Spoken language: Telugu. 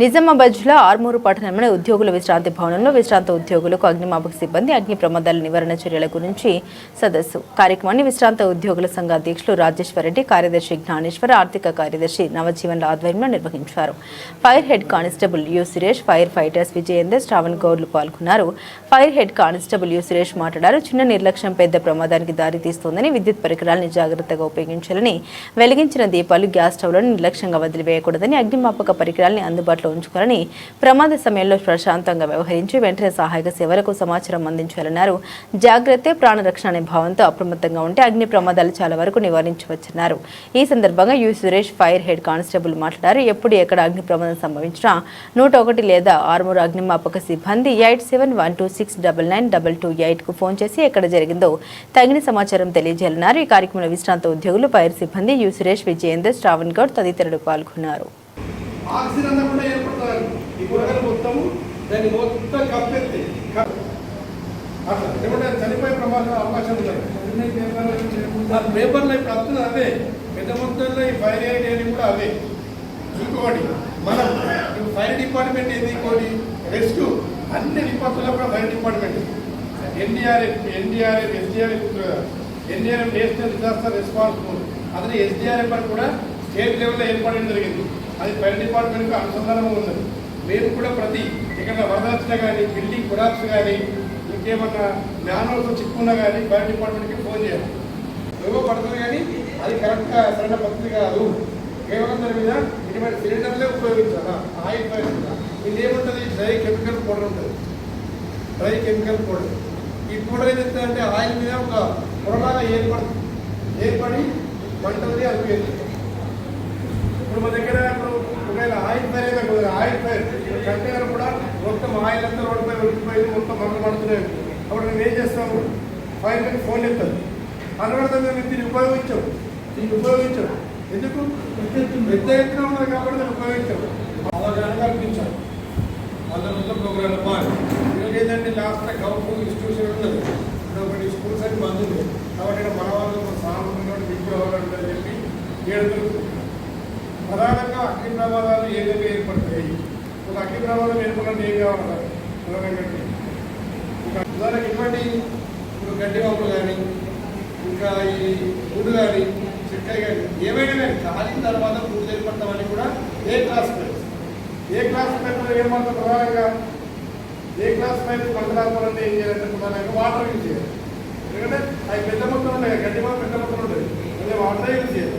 నిజామాబాద్ జిల్లా ఆర్మూరు పట్టణంలోని ఉద్యోగుల విశ్రాంతి భవనంలో విశ్రాంత ఉద్యోగులకు అగ్నిమాపక సిబ్బంది అగ్ని ప్రమాదాల నివారణ చర్యల గురించి సదస్సు కార్యక్రమాన్ని విశ్రాంత ఉద్యోగుల సంఘ అధ్యక్షులు రాజేశ్వరరెడ్డి, కార్యదర్శి జ్ఞానేశ్వర, ఆర్థిక కార్యదర్శి నవజీవన్ల ఆధ్వర్యంలో నిర్వహించారు. Fire head constable U Suresh, fire fighters Vijayender, Shravan గౌడ్లు పాల్గొన్నారు. Fire head constable U Suresh మాట్లాడారు. చిన్న నిర్లక్ష్యం పెద్ద ప్రమాదానికి దారితీస్తోందని, విద్యుత్ పరికరాలను జాగ్రత్తగా ఉపయోగించాలని, వెలిగించిన దీపాలు, గ్యాస్ స్టవ్లను నిర్లక్ష్యంగా వదిలివేయకూడదని, అగ్నిమాపక పరికరాలను అందుబాటులో ఉంచుకోవాలని, ప్రమాద సమయంలో ప్రశాంతంగా వ్యవహరించి వెంటనే సహాయక సేవలకు సమాచారం అందించాలన్నారు. జాగ్రత్త ప్రాణరక్షణ అనే భావంతో అప్రమత్తంగా ఉంటే అగ్ని ప్రమాదాలు చాలా వరకు నివారించవచ్చన్నారు. ఈ సందర్భంగా you Suresh fire head constable మాట్లాడారు. ఎప్పుడు ఎక్కడ అగ్ని ప్రమాదం సంభవించినా 101 లేదా ఆర్మూరు అగ్నిమాపక సిబ్బంది 8712699228 కు ఫోన్ చేసి ఎక్కడ జరిగిందో తగిన సమాచారం తెలియజేయాలన్నారు. ఈ కార్యక్రమంలో విశ్రాంత ఉద్యోగులు, ఫైర్ సిబ్బంది యు సురేష్, విజయేందర్, శ్రావణ్ గౌడ్ తదితరులు పాల్గొన్నారు. ఆక్సిజన్ అంతా కూడా ఏర్పడుతుంది. ఈ కూరగాయలు మొత్తము దాన్ని మొత్తం కప్పెత్తి అట్లా ఏమంటే చనిపోయే ప్రమాదం అవకాశం ఉంటుంది. పేపర్లో ఇప్పుడు వస్తుంది అవే, పెద్ద మొత్తంలో ఈ ఫైర్ ఏరియా కూడా అవే. ఇంకొకటి మనం ఫైర్ డిపార్ట్మెంట్ ఏంది, ఇంకోటి రెస్క్యూ, అన్ని విపత్తుల్లో కూడా fire department, NDRF, NDRF national disaster response force, అదే ఎస్డీఆర్ఎఫ్ అని కూడా స్టేట్ లెవెల్లో ఏర్పడడం జరిగింది. అది ఫైర్ డిపార్ట్మెంట్కి అనుసంధానం ఉన్నది. మేము కూడా ప్రతి ఇక్కడ వరద వచ్చినా కానీ, బిల్డింగ్ కొలాప్స్ కానీ, ఇంకేమన్నా మ్యానువల్స్ చిక్కున్నా కానీ ఫైర్ డిపార్ట్మెంట్కి ఫోన్ చేయాలి. ఏవో పడుతుంది కానీ అది కరెక్ట్గా సరైన పద్ధతి కాదు. కేవలం దాని మీద ఇటువంటి సిలిండర్లే ఉపయోగించాలా, ఆయిల్ ఫైర్ ఇది ఏముంటుంది, డ్రై కెమికల్ పౌడర్ ఉంటుంది. డ్రై కెమికల్ పౌడర్, ఈ పౌడర్ ఏదైతే ఆయిల్ మీద ఒక పొరలాగా ఏర్పడి మంటది అనిపించింది. ఇప్పుడు మన దగ్గర ఇప్పుడు ఒకవేళ ఆయిల్ ఫైర్ అయినా కుదరదు. ఆయిల్ ఫైర్ కంటైనర్ కూడా మొత్తం ఆయిల్ అంతా రోడ్డుపై ఉడికిపోయి మొత్తం మంటలు పడుతున్నాయి. అప్పుడు మేము ఏం చేస్తాము, ఫైర్ కి ఫోన్ చేస్తాం, అనవడతాం మేము దీన్ని ఉపయోగించాం. ఎందుకు పెద్ద ఎత్తున ఉన్నది కాబట్టి నేను ఉపయోగించాం. అవగాహన కల్పించాం. మొత్తం ప్రోగ్రామ్ ఈరోజు ఏంటంటే లాస్ట్ గవర్నమెంట్ ఇన్స్టిట్యూషన్ ఉన్నది. ఇప్పుడు ఒకటి స్కూల్స్ అని బంద్ ఉంది కాబట్టి మన వాళ్ళు సామాన్యంగా దిగులు అవ్వాలని చెప్పి ఏడుగురు ప్రధానంగా అగ్ని ప్రమాదాలు ఏ విధంగా ఏర్పడతాయి, ఒక అగ్ని ప్రమాదం ఏర్పడాలంటే ఏం కావాలి, ఉదాహరణకి ఇటువంటి ఇప్పుడు గడ్డి వాపులు కానీ, ఇంకా ఈ గుడ్డు కానీ, చెక్కలు కానీ, ఏమైనా కానీ కాలిన తర్వాత పూర్తి ఏర్పడతామని కూడా ఏ క్లాస్ పైపు ఏమంటారు ప్రధానంగా ఏ క్లాస్ పైపు మండలాత్మలంటే ఏం చేయాలంటే ప్రధానంగా వాటర్ యూజ్ చేయాలి. ఎందుకంటే అవి పెద్ద మొత్తం ఉంటాయి, గడ్డి వాపు పెద్ద మొత్తం ఉంటుంది, అదే వాటర్ యూజ్ చేయాలి.